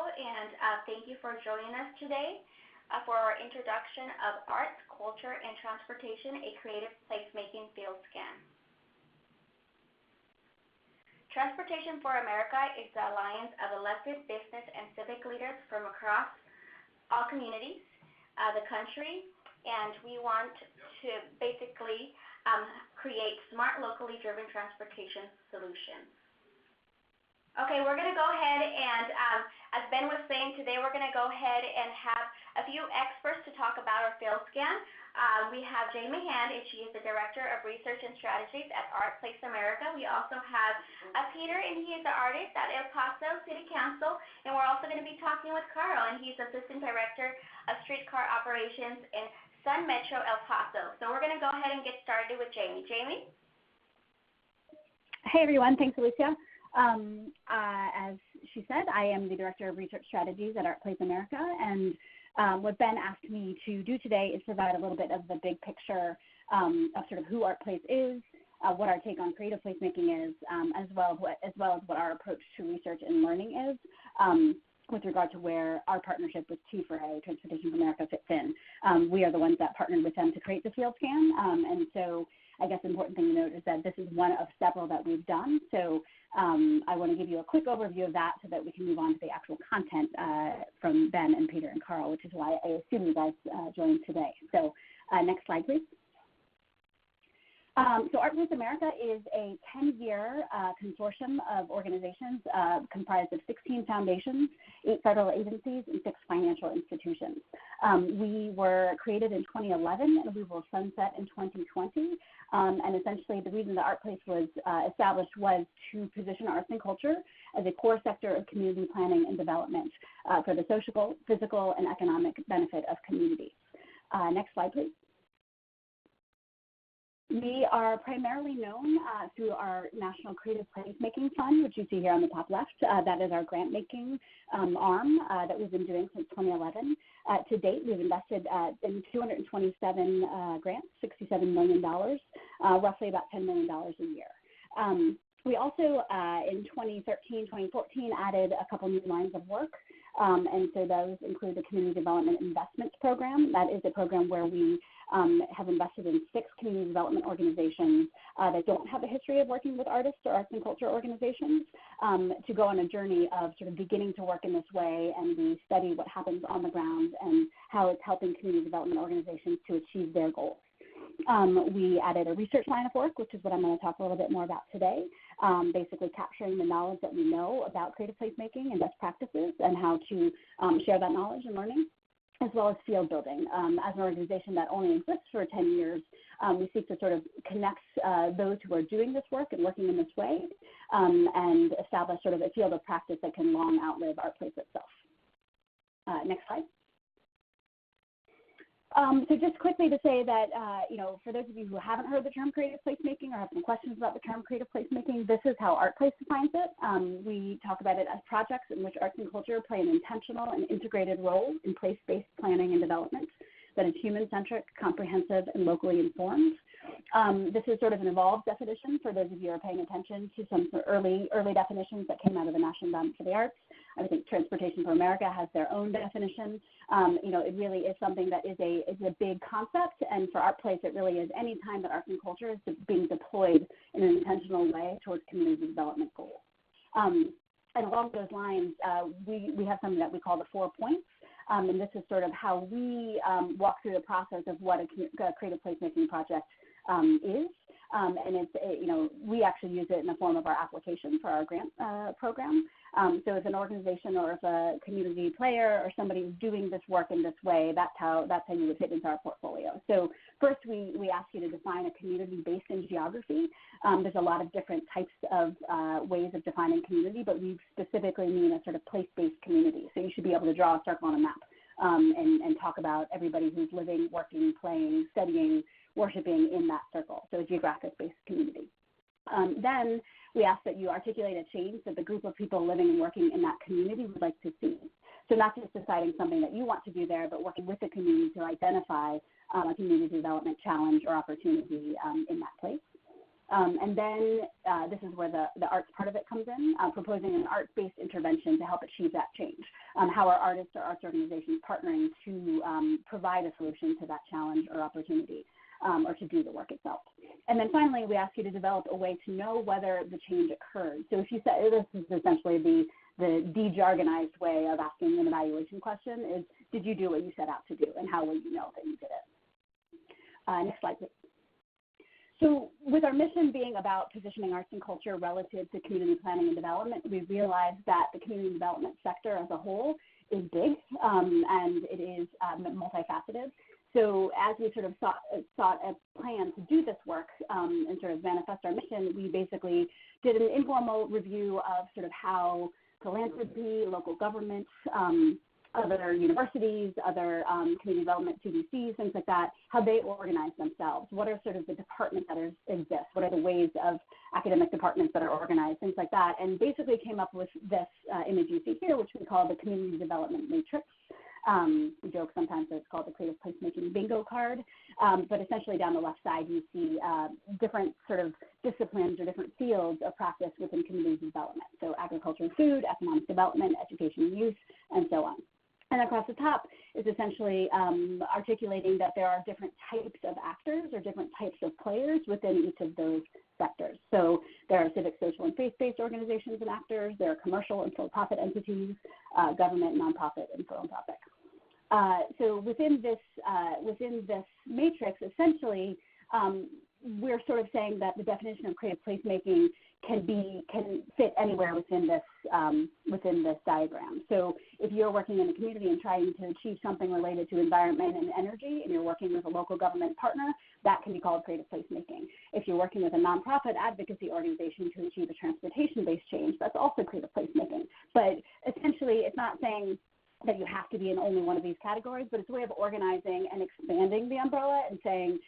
and thank you for joining us today for our introduction of Arts, Culture, and Transportation, a Creative Placemaking Field Scan. Transportation for America is the alliance of elected business and civic leaders from across all communities, the country, and we want to basically create smart, locally driven transportation solutions. Okay, we're going to go ahead and, as Ben was saying, today we're going to go ahead and have a few experts to talk about our field scan. We have Jade Mahand, and she is the Director of Research and Strategies at ArtPlace America. We also have Peter, and he is the artist at El Paso City Council. And we're also going to be talking with Carl, and he's Assistant Director of Streetcar Operations in Sun Metro El Paso. So we're going to go ahead and get started with Jamie. Jamie? Hey, everyone. Thanks, Alicia. As she said, I am the Director of Research Strategies at ArtPlace America, and what Ben asked me to do today is provide a little bit of the big picture of sort of who ArtPlace is, what our take on creative placemaking is, as well as what our approach to research and learning is, with regard to where our partnership with T4A, Transportation for America, fits in. We are the ones that partnered with them to create the field scan, and so I guess the important thing to note is that this is one of several that we've done. So I want to give you a quick overview of that so that we can move on to the actual content from Ben and Peter and Carl, which is why I assume you guys joined today. So next slide, please. So ArtPlace America is a 10-year consortium of organizations comprised of 16 foundations, 8 federal agencies, and 6 financial institutions. We were created in 2011, and we will sunset in 2020. And essentially, the reason that ArtPlace was established was to position arts and culture as a core sector of community planning and development for the social, physical, and economic benefit of communities. Next slide, please. We are primarily known through our National Creative Placemaking Fund, which you see here on the top left. That is our grant-making arm that we've been doing since 2011. To date, we've invested in 227 grants, $67 million, roughly about $10 million a year. We also, in 2013, 2014, added a couple new lines of work. And so those include the Community Development Investments Program. That is a program where we have invested in 6 community development organizations that don't have a history of working with artists or arts and culture organizations to go on a journey of sort of beginning to work in this way, and we study what happens on the ground and how it's helping community development organizations to achieve their goals. We added a research line of work, which is what I'm going to talk a little bit more about today, basically capturing the knowledge that we know about creative placemaking and best practices and how to share that knowledge and learning, as well as field building. As an organization that only exists for 10 years, we seek to sort of connect those who are doing this work and working in this way and establish sort of a field of practice that can long outlive ArtPlace itself. Next slide. So just quickly to say that, for those of you who haven't heard the term creative placemaking or have some questions about the term creative placemaking, this is how ArtPlace defines it. We talk about it as projects in which arts and culture play an intentional and integrated role in place-based planning and development that is human-centric, comprehensive, and locally informed. This is sort of an evolved definition for those of you who are paying attention to some early definitions that came out of the National Endowment for the Arts. I think Transportation for America has their own definition. It really is something that is a big concept, and for ArtPlace, it really is any time that arts and culture is being deployed in an intentional way towards community development goals. And along those lines, we have something that we call the 4 points. And this is sort of how we walk through the process of what a creative placemaking project is. And it's, we actually use it in the form of our application for our grant program. So if an organization or if a community player or somebody is doing this work in this way, that's how you would fit into our portfolio. So first, we ask you to define a community based in geography. There's a lot of different types of ways of defining community, but we specifically mean a sort of place-based community. So you should be able to draw a circle on a map and talk about everybody who's living, working, playing, studying, worshiping in that circle, so a geographic-based community. Then we ask that you articulate a change that the group of people living and working in that community would like to see. So not just deciding something that you want to do there, but working with the community to identify a community development challenge or opportunity in that place. And then this is where the arts part of it comes in, proposing an arts-based intervention to help achieve that change. How are artists or arts organizations partnering to provide a solution to that challenge or opportunity, or to do the work itself. And then finally, we ask you to develop a way to know whether the change occurred. So if you say, this is essentially the de-jargonized way of asking an evaluation question is, did you do what you set out to do, and how will you know that you did it? Next slide, please. So with our mission being about positioning arts and culture relative to community planning and development, we realized that the community development sector as a whole is big, and it is multifaceted. So as we sort of sought a plan to do this work and sort of manifest our mission, we basically did an informal review of sort of how philanthropy, local governments, other universities, other community development CDCs, things like that, how they organize themselves. What are sort of the departments that exist? What are the ways of academic departments that are organized, things like that, and basically came up with this image you see here, which we call the Community Development Matrix. We joke sometimes that it's called the Creative Placemaking Bingo card, but essentially down the left side you see different sort of disciplines or different fields of practice within community development. So agriculture and food, economic development, education and youth, and so on. And across the top is essentially articulating that there are different types of actors or different types of players within each of those sectors. So there are civic, social, and faith-based organizations and actors. There are commercial and for-profit entities, government, nonprofit, and philanthropic. So within this matrix, essentially, we're sort of saying that the definition of creative placemaking can fit anywhere within this diagram. So if you're working in a community and trying to achieve something related to environment and energy, and you're working with a local government partner, that can be called creative placemaking. If you're working with a nonprofit advocacy organization to achieve a transportation-based change, that's also creative placemaking. But essentially, it's not saying that you have to be in only one of these categories, but it's a way of organizing and expanding the umbrella and saying,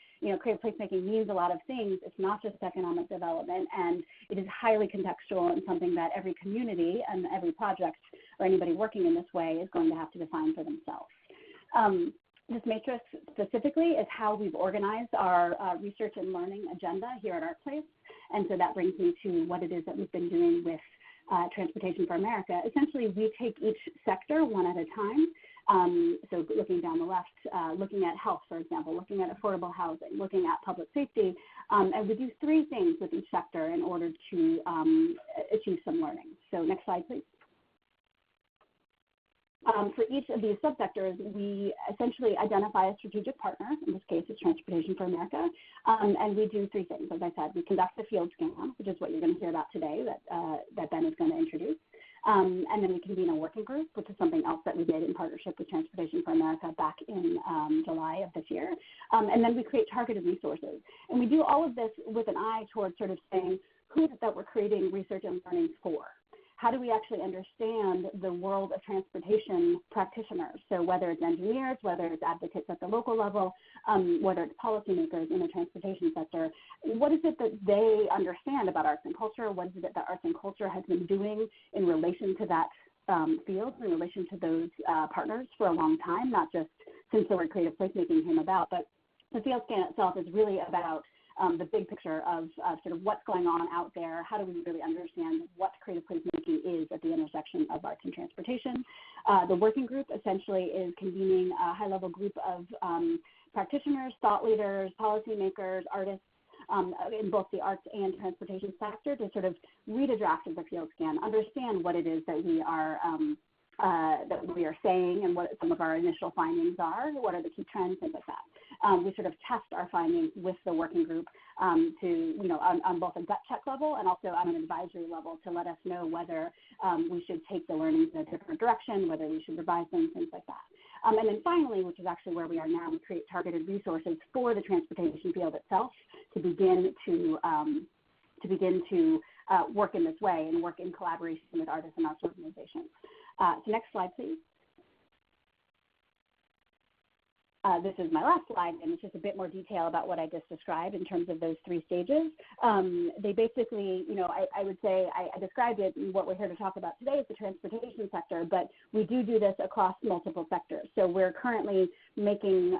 creative placemaking means a lot of things. It's not just economic development, and it is highly contextual and something that every community and every project or anybody working in this way is going to have to define for themselves. This matrix specifically is how we've organized our research and learning agenda here at ArtPlace, and so that brings me to what it is that we've been doing with Transportation for America. Essentially, we take each sector one at a time. So looking down the left, looking at health, for example, looking at affordable housing, looking at public safety, and we do three things with each sector in order to achieve some learning. So next slide, please. For each of these subsectors, we essentially identify a strategic partner. In this case, it's Transportation for America, and we do three things. As I said, we conduct a field scan, which is what you're going to hear about today that Ben is going to introduce. And then we convene a working group, which is something else that we did in partnership with Transportation for America back in July of this year. And then we create targeted resources. And we do all of this with an eye towards sort of saying, who is it that we're creating research and learning for? How do we actually understand the world of transportation practitioners? So whether it's engineers, whether it's advocates at the local level, whether it's policymakers in the transportation sector, what is it that they understand about arts and culture? What is it that arts and culture has been doing in relation to that field, in relation to those partners for a long time, not just since the word creative placemaking came about, but the field scan itself is really about the big picture of sort of what's going on out there. How do we really understand what creative placemaking is at the intersection of arts and transportation? The working group essentially is convening a high-level group of practitioners, thought leaders, policymakers, artists in both the arts and transportation sector to sort of read a draft of the field scan, understand what it is that we are saying and what some of our initial findings are, what are the key trends, things like that. We sort of test our findings with the working group on both a gut check level and also on an advisory level to let us know whether we should take the learnings in a different direction, whether we should revise them, things like that. And then finally, which is actually where we are now, we create targeted resources for the transportation field itself to begin to work in this way and work in collaboration with artists and arts organizations. So next slide, please. this is my last slide, and it's just a bit more detail about what I just described in terms of those 3 stages. They basically, I would say I described it, and what we're here to talk about today is the transportation sector, but we do this across multiple sectors. So we're currently making,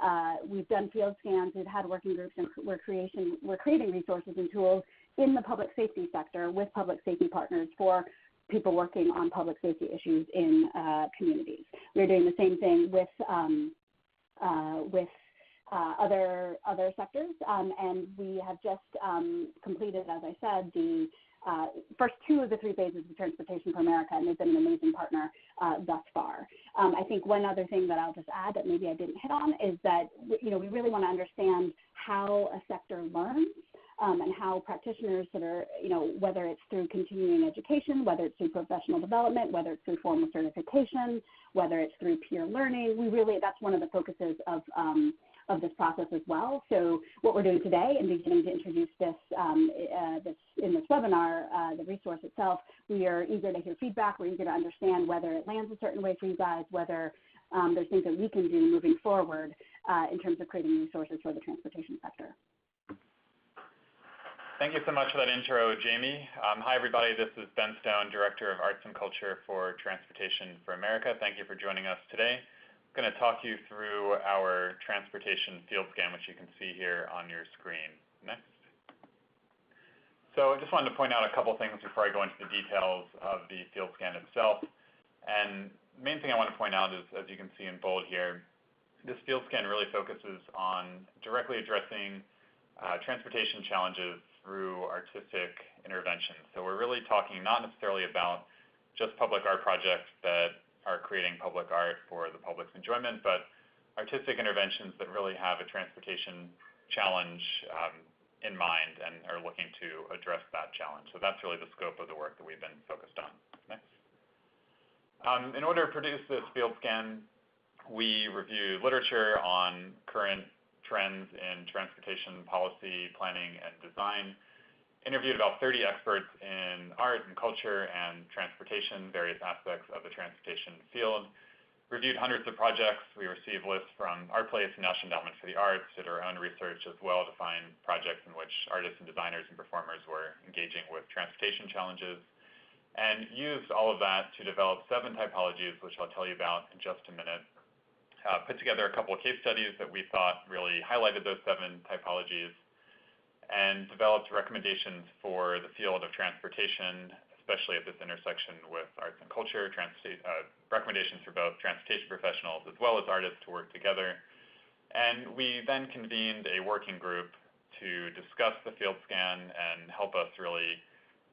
we've done field scans, we've had working groups, and we're creating resources and tools in the public safety sector with public safety partners for people working on public safety issues in communities. We're doing the same thing with other sectors, and we have just completed, as I said, the first 2 of the 3 phases of Transportation for America, and they've been an amazing partner thus far. I think one other thing that I'll just add that maybe I didn't hit on is that we really want to understand how a sector learns. And how practitioners that are, whether it's through continuing education, whether it's through professional development, whether it's through formal certification, whether it's through peer learning, that's one of the focuses of this process as well. So what we're doing today and beginning to introduce this in this webinar, the resource itself, we are eager to hear feedback. We're eager to understand whether it lands a certain way for you guys, whether there's things that we can do moving forward in terms of creating resources for the transportation sector. Thank you so much for that intro, Jamie. Hi, everybody. This is Ben Stone, Director of Arts and Culture for Transportation for America. Thank you for joining us today. I'm going to talk you through our transportation field scan, which you can see here on your screen. Next. So I just wanted to point out a couple things before I go into the details of the field scan itself. And the main thing I want to point out is, as you can see in bold here, this field scan really focuses on directly addressing transportation challenges through artistic interventions. So we're really talking not necessarily about just public art projects that are creating public art for the public's enjoyment, but artistic interventions that really have a transportation challenge in mind and are looking to address that challenge. So that's really the scope of the work that we've been focused on. Next. In order to produce this field scan, we reviewed literature on current trends in transportation policy, planning, and design, interviewed about 30 experts in art and culture and transportation, various aspects of the transportation field, reviewed hundreds of projects. We received lists from ArtPlace and National Endowment for the Arts, did our own research as well to find projects in which artists and designers and performers were engaging with transportation challenges, and used all of that to develop 7 typologies, which I'll tell you about in just a minute. Put together a couple of case studies that we thought really highlighted those 7 typologies, and developed recommendations for the field of transportation, especially at this intersection with arts and culture, recommendations for both transportation professionals as well as artists to work together. And we then convened a working group to discuss the field scan and help us really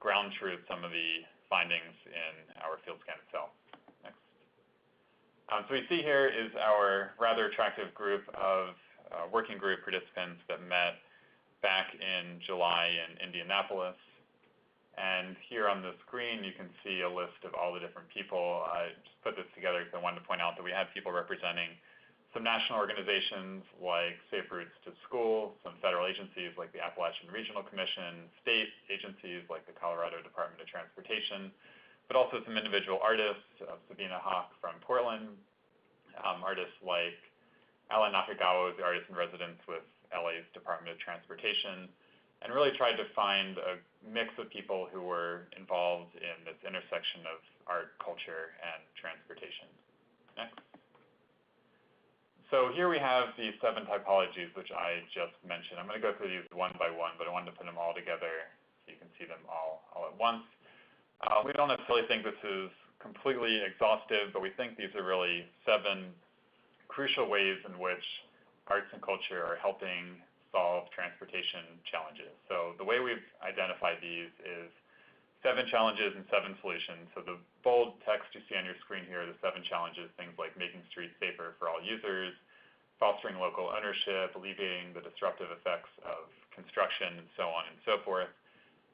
ground truth some of the findings in our field scan itself. So we see here is our rather attractive group of working group participants that met back in July in Indianapolis. And here on the screen, you can see a list of all the different people. I just put this together because I wanted to point out that we had people representing some national organizations like Safe Routes to School, some federal agencies like the Appalachian Regional Commission, state agencies like the Colorado Department of Transportation, but also some individual artists, Sabina Hawk from Portland, artists like Alan Nakagawa, the artist in residence with LA's Department of Transportation, and really tried to find a mix of people who were involved in this intersection of art, culture, and transportation. Next. So here we have the 7 typologies, which I just mentioned. I'm going to go through these one by one, but I wanted to put them all together so you can see them all at once. We don't necessarily think this is completely exhaustive, but we think these are really 7 crucial ways in which arts and culture are helping solve transportation challenges. So the way we've identified these is 7 challenges and 7 solutions. So the bold text you see on your screen here are the 7 challenges, things like making streets safer for all users, fostering local ownership, alleviating the disruptive effects of construction, and so on and so forth.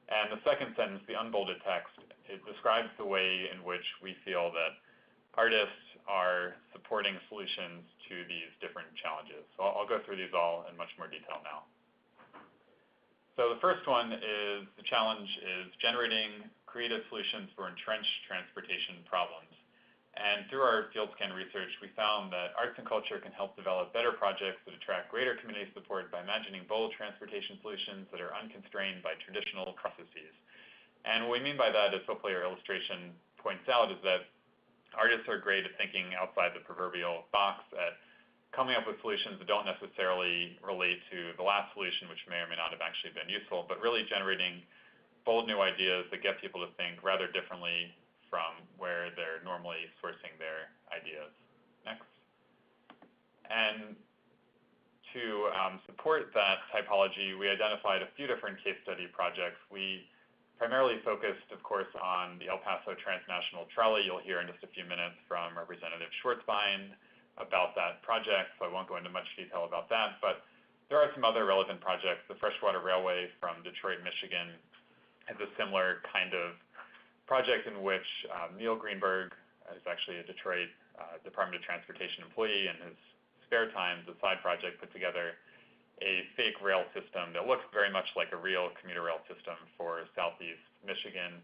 And the second sentence, the unbolded text, it describes the way in which we feel that artists are supporting solutions to these different challenges. So I'll go through these all in much more detail now. So the first one is, the challenge is generating creative solutions for entrenched transportation problems. And through our field scan research, we found that arts and culture can help develop better projects that attract greater community support by imagining bold transportation solutions that are unconstrained by traditional processes. And what we mean by that, as hopefully our illustration points out, is that artists are great at thinking outside the proverbial box, at coming up with solutions that don't necessarily relate to the last solution, which may or may not have actually been useful, but really generating bold new ideas that get people to think rather differently from where they're normally sourcing their ideas. Next. And to support that typology, we identified a few different case study projects. We primarily focused, of course, on the El Paso Transnational Trolley. You'll hear in just a few minutes from Representative Schwartzbein about that project, so I won't go into much detail about that. But there are some other relevant projects. The Freshwater Railway from Detroit, Michigan is a similar kind of project in which Neil Greenberg is actually a Detroit Department of Transportation employee. In his spare time, the side project put together a fake rail system that looks very much like a real commuter rail system for Southeast Michigan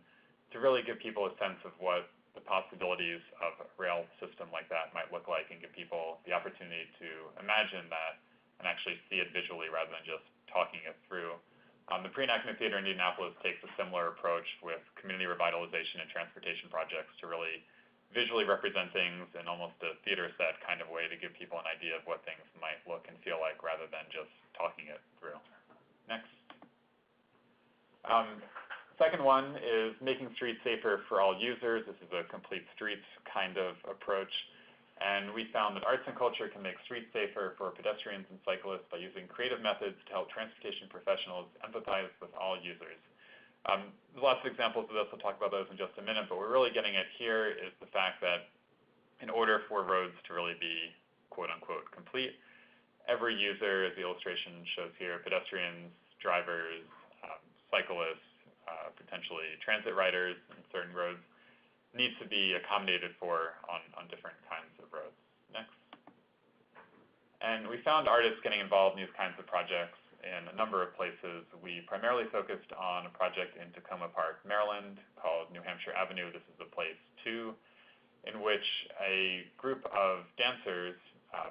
to really give people a sense of what the possibilities of a rail system like that might look like and give people the opportunity to imagine that and actually see it visually rather than just talking it through. The Pre-Enactment Theater in Indianapolis takes a similar approach with community revitalization and transportation projects to really visually represent things in almost a theater set kind of way to give people an idea of what things might look and feel like rather than just talking it through. Next. Second one is making streets safer for all users. This is a complete streets kind of approach. And we found that arts and culture can make streets safer for pedestrians and cyclists by using creative methods to help transportation professionals empathize with all users. There's lots of examples of this. We'll talk about those in just a minute, but what we're really getting at here is the fact that in order for roads to really be quote-unquote complete, every user, as the illustration shows here, pedestrians, drivers, cyclists, potentially transit riders in certain roads, needs to be accommodated for on different kinds of roads. Next. And we found artists getting involved in these kinds of projects in a number of places. We primarily focused on a project in Takoma Park, Maryland, called New Hampshire Avenue. This is a place 2, in which a group of dancers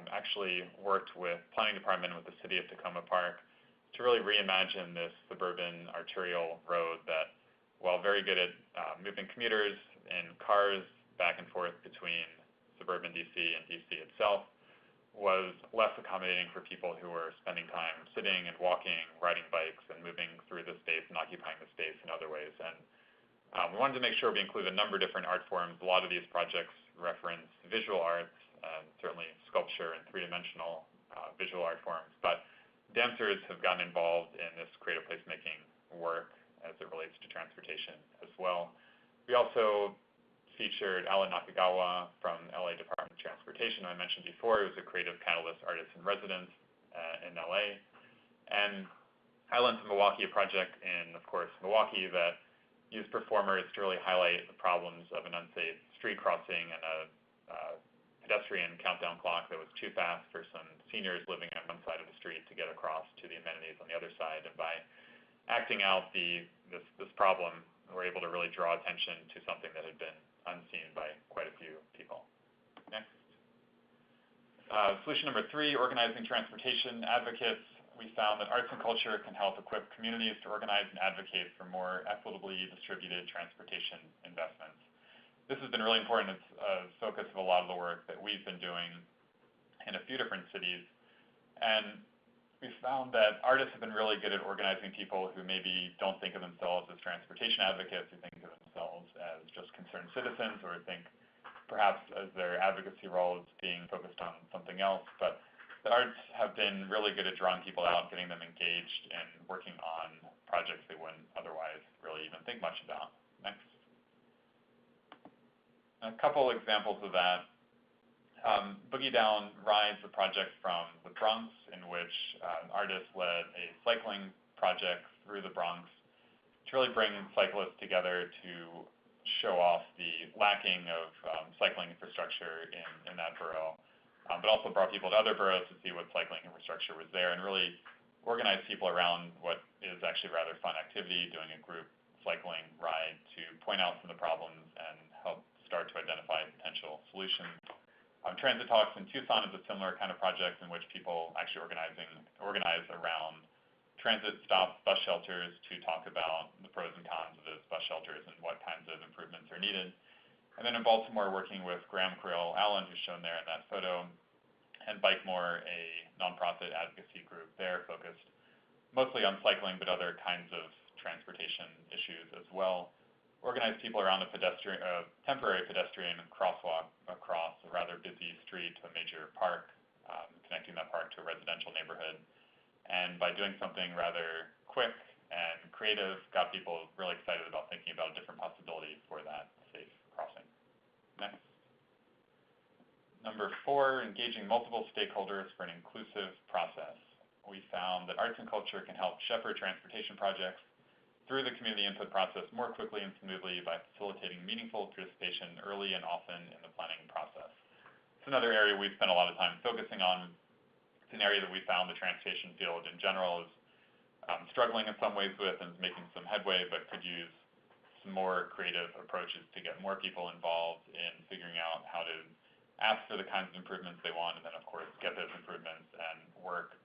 actually worked with planning department with the city of Takoma Park to really reimagine this suburban arterial road that, while very good at moving commuters in cars back and forth between suburban DC and DC itself, was less accommodating for people who were spending time sitting and walking, riding bikes, and moving through the space and occupying the space in other ways. And we wanted to make sure we include a number of different art forms. A lot of these projects reference visual arts, certainly sculpture and three-dimensional visual art forms. But dancers have gotten involved in this creative placemaking work as it relates to transportation as well. We also featured Alan Nakagawa from LA Department of Transportation, I mentioned before. He was a creative catalyst artist in residence in LA. And Islands of Milwaukee, a project in, of course, Milwaukee that used performers to really highlight the problems of an unsafe street crossing and a pedestrian countdown clock that was too fast for some seniors living on one side of the street to get across to the amenities on the other side. And by acting out this problem, we're able to really draw attention to something that had been unseen by quite a few people. Next. Solution number 3, organizing transportation advocates. We found that arts and culture can help equip communities to organize and advocate for more equitably distributed transportation investments. This has been really important. It's a focus of a lot of the work that we've been doing in a few different cities. And we found that artists have been really good at organizing people who maybe don't think of themselves as transportation advocates, who think of themselves as just concerned citizens, or think perhaps as their advocacy role is being focused on something else. But the arts have been really good at drawing people out, getting them engaged, and working on projects they wouldn't otherwise really even think much about. Next. A couple examples of that. Boogie Down Rides, a project from the Bronx, in which an artist led a cycling project through the Bronx to really bring cyclists together to show off the lacking of cycling infrastructure in that borough, but also brought people to other boroughs to see what cycling infrastructure was there and really organize people around what is actually a rather fun activity, doing a group cycling ride to point out some of the problems and help start to identify potential solutions. Transit Talks in Tucson is a similar kind of project in which people actually organize around transit stops, bus shelters, to talk about the pros and cons of those bus shelters and what kinds of improvements are needed. And then in Baltimore, working with Graham Creel Allen, who's shown there in that photo, and Bike More, a nonprofit advocacy group there focused mostly on cycling, but other kinds of transportation issues as well. Organize people around a temporary pedestrian crosswalk across a rather busy street to a major park, connecting that park to a residential neighborhood. And by doing something rather quick and creative, got people really excited about thinking about a different possibility for that safe crossing. Next. Number 4, engaging multiple stakeholders for an inclusive process. We found that arts and culture can help shepherd transportation projects through the community input process more quickly and smoothly by facilitating meaningful participation early and often in the planning process. It's another area we've spent a lot of time focusing on. It's an area that we found the transportation field in general is struggling in some ways with and is making some headway, but could use some more creative approaches to get more people involved in figuring out how to ask for the kinds of improvements they want, and then of course get those improvements and work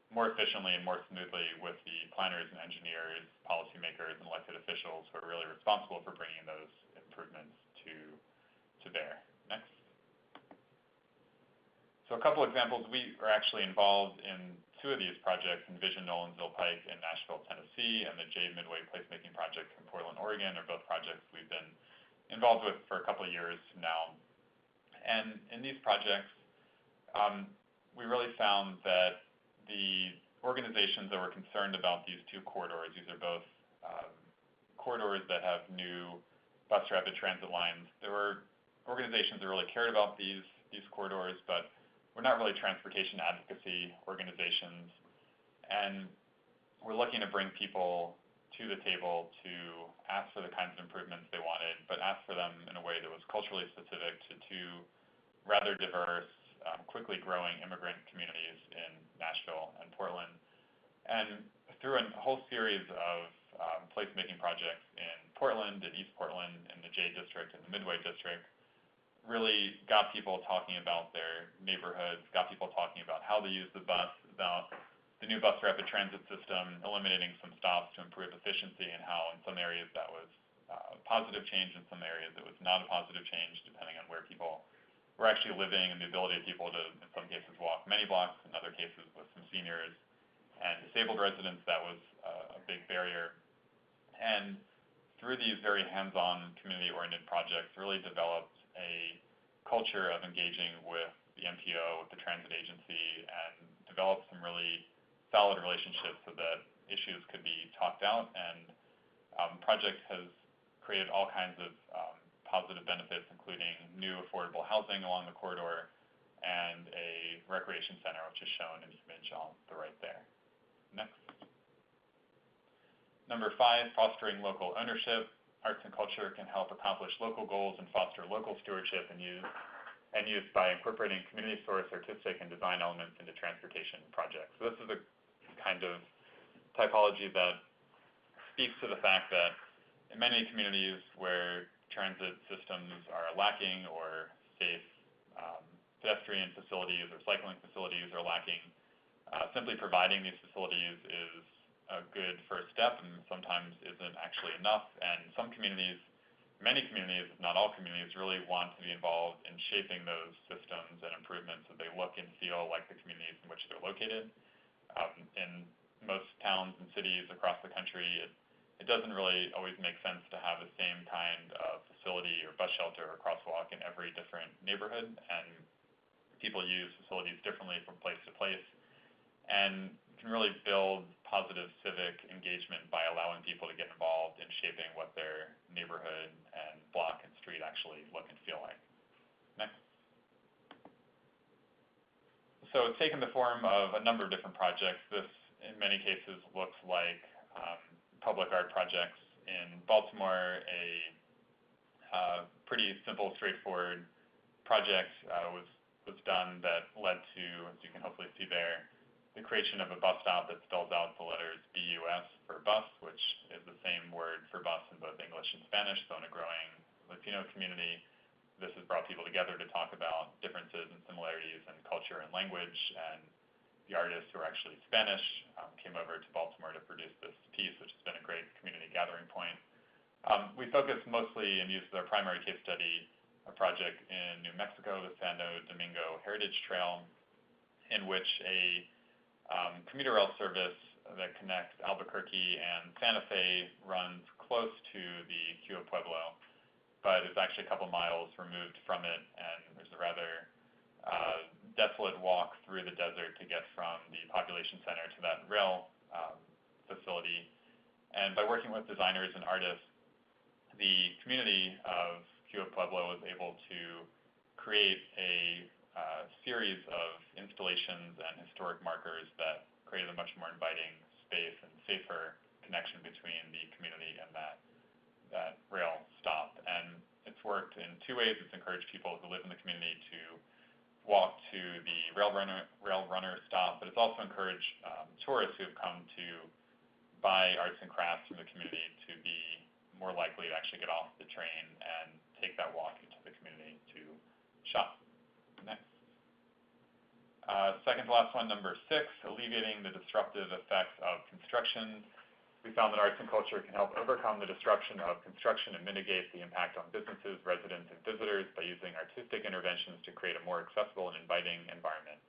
more efficiently and more smoothly with the planners and engineers, policymakers, and elected officials who are really responsible for bringing those improvements to bear. Next. So a couple examples, we are actually involved in 2 of these projects, Envision Nolensville Pike in Nashville, Tennessee, and the Jade-Midway Placemaking Project in Portland, Oregon, are both projects we've been involved with for a couple of years now. And in these projects, we really found that the organizations that were concerned about these 2 corridors, these are both corridors that have new bus rapid transit lines. There were organizations that really cared about these corridors, but were not really transportation advocacy organizations. And we're looking to bring people to the table to ask for the kinds of improvements they wanted, but ask for them in a way that was culturally specific to 2 rather diverse, quickly growing immigrant communities in Nashville and Portland. And through a whole series of placemaking projects in Portland, in East Portland, in the Jade District, and the Midway District, really got people talking about their neighborhoods, got people talking about how they use the bus, about the new bus rapid transit system, eliminating some stops to improve efficiency, and how in some areas that was a positive change, in some areas it was not a positive change, depending on where people were actually living and the ability of people to, in some cases, walk many blocks, in other cases with some seniors and disabled residents, that was a big barrier. And through these very hands-on, community-oriented projects, really developed a culture of engaging with the MPO, with the transit agency, and developed some really solid relationships so that issues could be talked out. And project has created all kinds of positive benefits, including new affordable housing along the corridor and a recreation center, which is shown in the image on the right there. Next. Number 5, fostering local ownership. Arts and culture can help accomplish local goals and foster local stewardship and use by incorporating community source artistic and design elements into transportation projects. So this is a kind of typology that speaks to the fact that in many communities where transit systems are lacking, or safe pedestrian facilities or cycling facilities are lacking, simply providing these facilities is a good first step and sometimes isn't actually enough. And some communities, many communities, if not all communities, really want to be involved in shaping those systems and improvements so they look and feel like the communities in which they're located. In most towns and cities across the country, it doesn't really always make sense to have the same kind of facility or bus shelter or crosswalk in every different neighborhood, and people use facilities differently from place to place, and can really build positive civic engagement by allowing people to get involved in shaping what their neighborhood and block and street actually look and feel like. Next. So it's taken the form of a number of different projects. This, in many cases, looks like public art projects. In Baltimore, a pretty simple, straightforward project was done that led to, as you can hopefully see there, the creation of a bus stop that spells out the letters BUS for bus, which is the same word for bus in both English and Spanish. So in a growing Latino community, this has brought people together to talk about differences and similarities in culture and language, and the artists who are actually Spanish came over to Baltimore to produce this piece, which has been a great community gathering point. We focus mostly and use our primary case study, a project in New Mexico, the Santo Domingo Heritage Trail, in which a commuter rail service that connects Albuquerque and Santa Fe runs close to the Kewa Pueblo, but is actually a couple miles removed from it, and there's a rather desolate walk through the desert to get from the population center to that rail facility. And by working with designers and artists, the community of Kewa Pueblo was able to create a series of installations and historic markers that created a much more inviting space and safer connection between the community and that rail stop. And it's worked in two ways. It's encouraged people who live in the community to walk to the rail runner stop, but it's also encouraged tourists who have come to buy arts and crafts from the community to be more likely to actually get off the train and take that walk into the community to shop. Next. Second to last one, number 6, alleviating the disruptive effects of construction. We found that arts and culture can help overcome the disruption of construction and mitigate the impact on businesses, residents, and visitors by using artistic interventions to create a more accessible and inviting environment.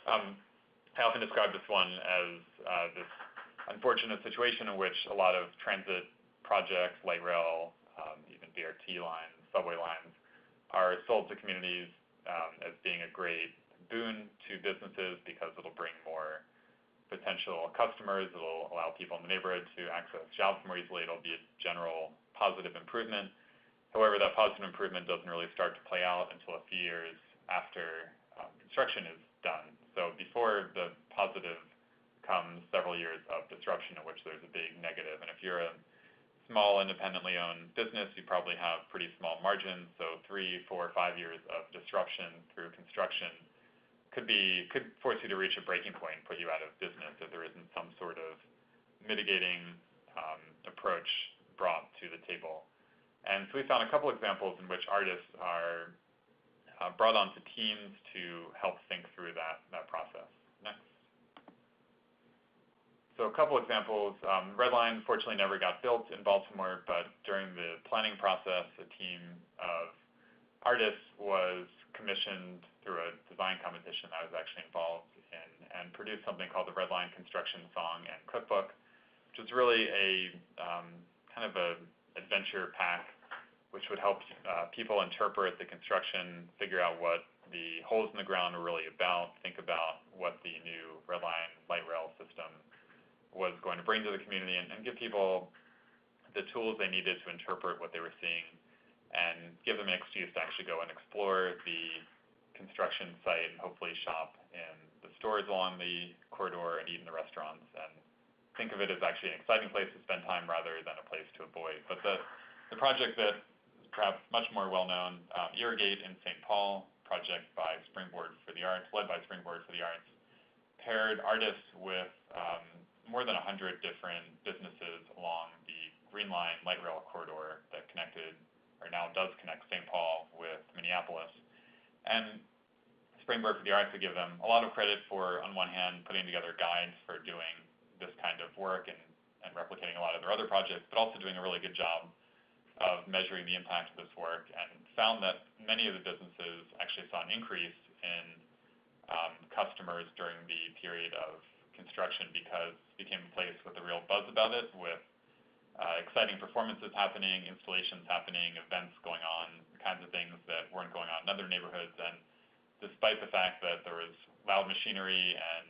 I often describe this one as this unfortunate situation in which a lot of transit projects, light rail, even BRT lines, subway lines, are sold to communities as being a great boon to businesses because it'll bring more potential customers, it'll allow people in the neighborhood to access jobs more easily, it'll be a general positive improvement. However, that positive improvement doesn't really start to play out until a few years after construction is done. So before the positive comes several years of disruption in which there's a big negative. And if you're a small independently owned business, you probably have pretty small margins, so 3, 4, 5 years of disruption through construction could force you to reach a breaking point, put you out of business if there isn't some sort of mitigating approach brought to the table. And so we found a couple examples in which artists are brought onto teams to help think through that process. Next. So a couple examples. Red Line fortunately never got built in Baltimore, but during the planning process, a team of artists was commissioned through a design competition I was actually involved in and produced something called the Red Line Construction Song and Cookbook, which is really a kind of a adventure pack which would help people interpret the construction, figure out what the holes in the ground are really about, think about what the new Red Line light rail system was going to bring to the community, and give people the tools they needed to interpret what they were seeing and give them an excuse to actually go and explore the construction site and hopefully shop in the stores along the corridor and eat in the restaurants and think of it as actually an exciting place to spend time rather than a place to avoid. But the project that is perhaps much more well-known, Irrigate in St. Paul, project by Springboard for the Arts, led by Springboard for the Arts, paired artists with more than 100 different businesses along the Green Line light rail corridor that connected or now does connect St. Paul with Minneapolis. And Springboard for the Arts, to give them a lot of credit for, on one hand, putting together guides for doing this kind of work and replicating a lot of their other projects, but also doing a really good job of measuring the impact of this work, and found that many of the businesses actually saw an increase in customers during the period of construction because it became a place with a real buzz about it, with exciting performances happening, installations happening, events going on, kinds of things that weren't going on in other neighborhoods. And despite the fact that there was loud machinery and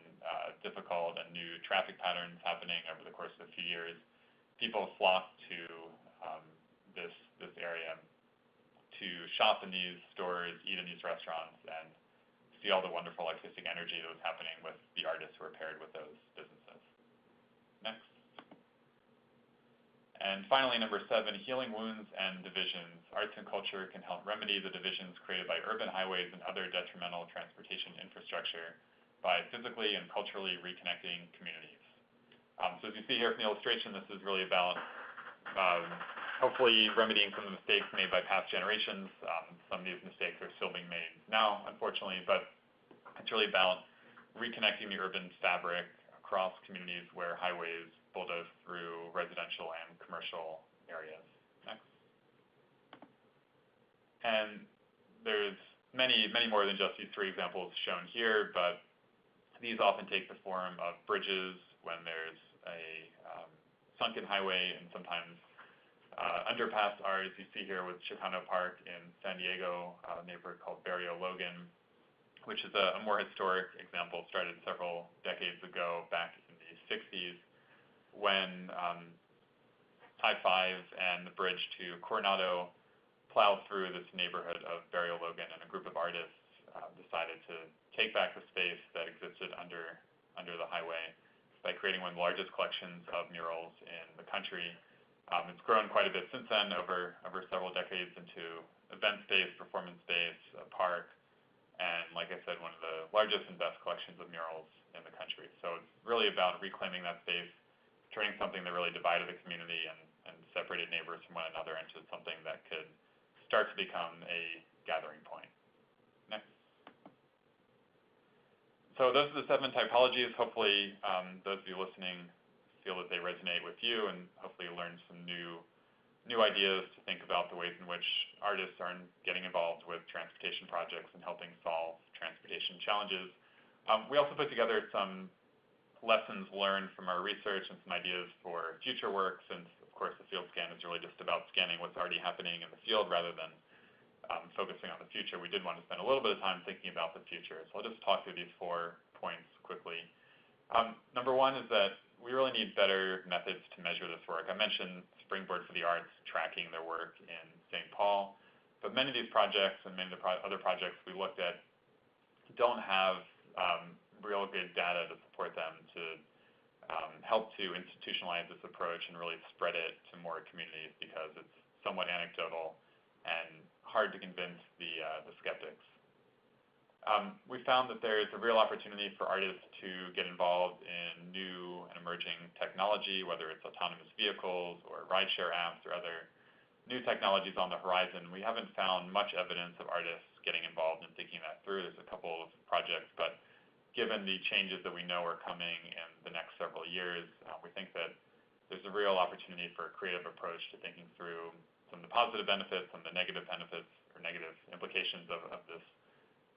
difficult and new traffic patterns happening over the course of a few years, people flocked to this area to shop in these stores, eat in these restaurants, and see all the wonderful artistic energy that was happening with the artists who were paired with those businesses. Next. And finally, number 7, healing wounds and divisions. Arts and culture can help remedy the divisions created by urban highways and other detrimental transportation infrastructure by physically and culturally reconnecting communities. So as you see here from the illustration, this is really about hopefully remedying some of the mistakes made by past generations. Some of these mistakes are still being made now, unfortunately, but it's really about reconnecting the urban fabric across communities where highways bulldoze through residential and commercial areas. Next. And there's many more than just these three examples shown here, but these often take the form of bridges when there's a sunken highway, and sometimes underpass art, as you see here with Chicano Park in San Diego, a neighborhood called Barrio Logan, which is a more historic example, started several decades ago, back in the 60s, when I-5 and the bridge to Coronado plowed through this neighborhood of Barrio Logan, and a group of artists decided to take back the space that existed under the highway by creating one of the largest collections of murals in the country. It's grown quite a bit since then, over several decades, into event space, performance space, a park, and like I said, one of the largest and best collections of murals in the country. So it's really about reclaiming that space, turning something that really divided the community and separated neighbors from one another into something that could start to become a gathering point. Next. So those are the 7 typologies. Hopefully those of you listening feel that they resonate with you, and hopefully you learn some new ideas to think about the ways in which artists are getting involved with transportation projects and helping solve transportation challenges. We also put together some lessons learned from our research and some ideas for future work, since of course the field scan is really just about scanning what's already happening in the field rather than focusing on the future. We did want to spend a little bit of time thinking about the future. So I'll just talk through these 4 points quickly. Number 1 is that we really need better methods to measure this work. I mentioned Springboard for the Arts tracking their work in St. Paul, but many of these projects and many of the other projects we looked at don't have real good data to support them to help to institutionalize this approach and really spread it to more communities, because it's somewhat anecdotal and hard to convince the skeptics. We found that there is a real opportunity for artists to get involved in new and emerging technology, whether it's autonomous vehicles or rideshare apps or other new technologies on the horizon. We haven't found much evidence of artists getting involved in thinking that through. There's a couple of projects, but given the changes that we know are coming in the next several years, we think that there's a real opportunity for a creative approach to thinking through some of the positive benefits, some of the negative benefits or negative implications of this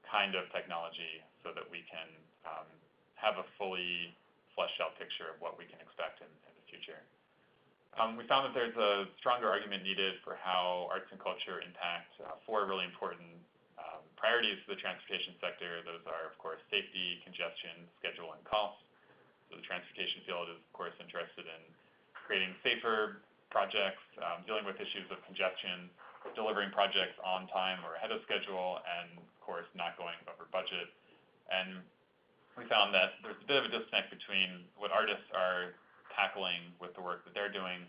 kind of technology, so that we can have a fully fleshed out picture of what we can expect in the future. We found that there's a stronger argument needed for how arts and culture impact 4 really important priorities for the transportation sector. Those are, of course, safety, congestion, schedule, and cost. So the transportation field is, of course, interested in creating safer projects, dealing with issues of congestion, delivering projects on time or ahead of schedule, and of course not going over budget. And we found that there's a bit of a disconnect between what artists are tackling with the work that they're doing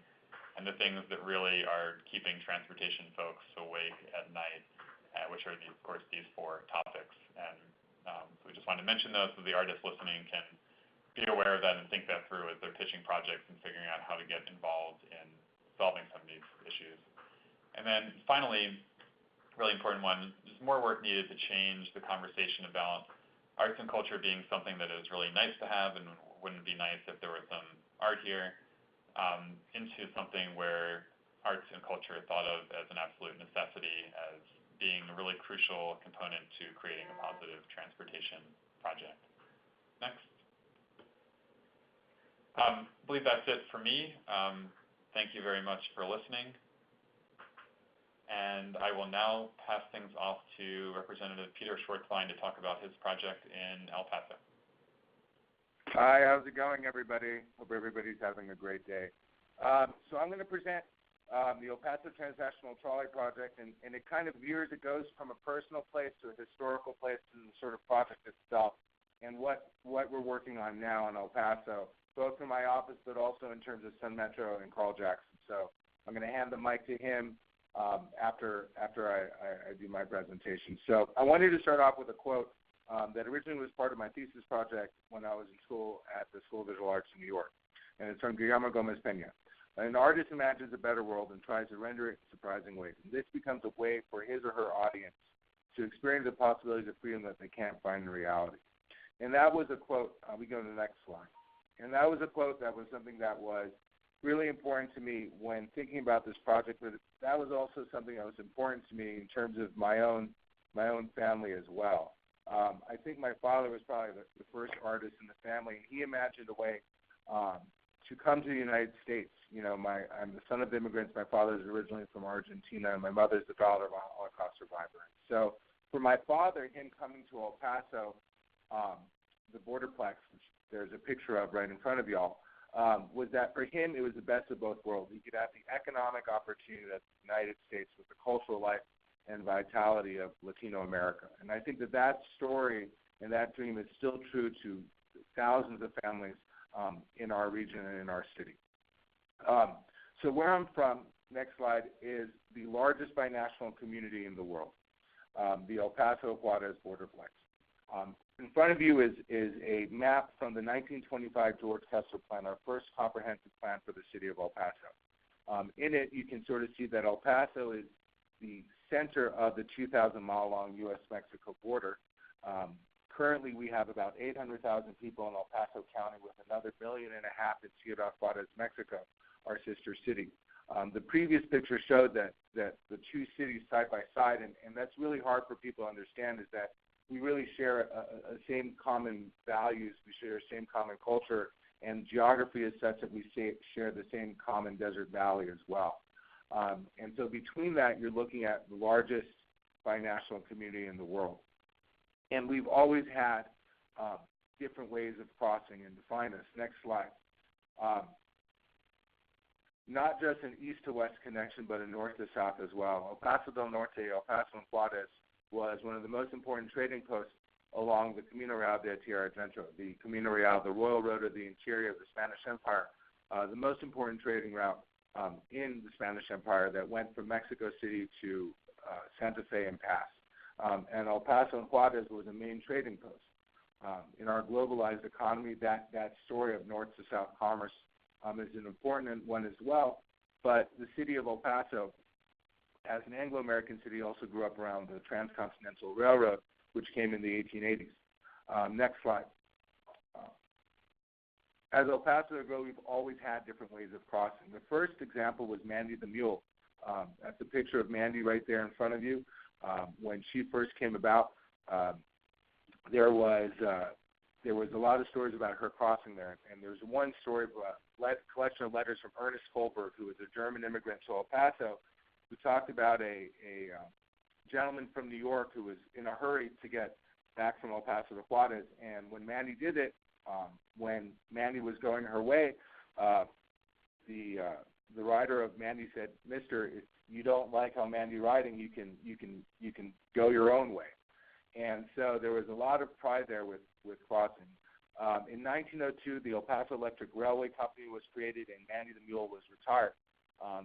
and the things that really are keeping transportation folks awake at night, which are, of course, these 4 topics. And so we just wanted to mention those so the artists listening can be aware of that and think that through as they're pitching projects and figuring out how to get involved in solving some of these issues. And then finally, really important one, there's more work needed to change the conversation about arts and culture being something that is really nice to have and wouldn't be nice if there was some art here, into something where arts and culture are thought of as an absolute necessity, as being a really crucial component to creating a positive transportation project. Next. I believe that's it for me. Thank you very much for listening. And I will now pass things off to Representative Peter Schwartzbein to talk about his project in El Paso. Hi, how's it going, everybody? Hope everybody's having a great day. So I'm going to present the El Paso Transnational Trolley project, and it kind of it goes from a personal place to a historical place to the sort of project itself, and what we're working on now in El Paso, both in my office but also in terms of Sun Metro and Carl Jackson. So I'm going to hand the mic to him after I do my presentation. So I wanted to start off with a quote that originally was part of my thesis project when I was in school at the School of Visual Arts in New York, and it's from Guillermo Gomez Peña. An artist imagines a better world and tries to render it in surprising ways. And this becomes a way for his or her audience to experience the possibilities of freedom that they can't find in reality. And that was a quote. We go to the next slide. And that was a quote that was something that was really important to me when thinking about this project, but that was also something that was important to me in terms of my own family as well. I think my father was probably the first artist in the family, and he imagined a way to come to the United States. You know, I'm the son of immigrants. My father is originally from Argentina, and my mother is the daughter of a Holocaust survivor. So for my father, him coming to El Paso, the Borderplex, which there's a picture of right in front of y'all, was that for him it was the best of both worlds. He could have the economic opportunity of the United States with the cultural life and vitality of Latino America. And I think that story and that dream is still true to thousands of families in our region and in our city. So where I'm from, next slide, is the largest binational community in the world, the El Paso Juarez Borderplex. In front of you is a map from the 1925 George Kessler Plan, our first comprehensive plan for the city of El Paso. In it, you can sort of see that El Paso is the center of the 2,000-mile-long U.S.-Mexico border. Currently, we have about 800,000 people in El Paso County, with another 1.5 million in Ciudad Juarez, Mexico, our sister city. The previous picture showed that the two cities side by side, and that's really hard for people to understand, is that we really share a same common values, we share the same common culture, and geography is such that we share the same common desert valley as well. And so between that, you're looking at the largest binational community in the world. And we've always had different ways of crossing and define us. Next slide. Not just an east to west connection, but a north to south as well. El Paso del Norte, El Paso and Juarez was one of the most important trading posts along the Camino Real de Tierra Adentro, the Camino Real, the Royal Road of the interior of the Spanish Empire, the most important trading route in the Spanish Empire that went from Mexico City to Santa Fe and Pass. And El Paso and Juarez was a main trading post. In our globalized economy, that story of north to south commerce is an important one as well. But the city of El Paso, as an Anglo-American city, also grew up around the Transcontinental Railroad, which came in the 1880s. Next slide. As El Paso grew, we've always had different ways of crossing. The first example was Mandy the Mule. That's a picture of Mandy right there in front of you. When she first came about, there was a lot of stories about her crossing there, and there's one story, a collection of letters from Ernest Kohlberg, who was a German immigrant to El Paso, who talked about a gentleman from New York who was in a hurry to get back from El Paso to Juarez, and when Mandy did it, when Mandy was going her way, the rider of Mandy said, "Mister, if you don't like how Mandy riding, you can go your own way." And so there was a lot of pride there with crossing. In 1902, the El Paso Electric Railway Company was created, and Mandy the Mule was retired,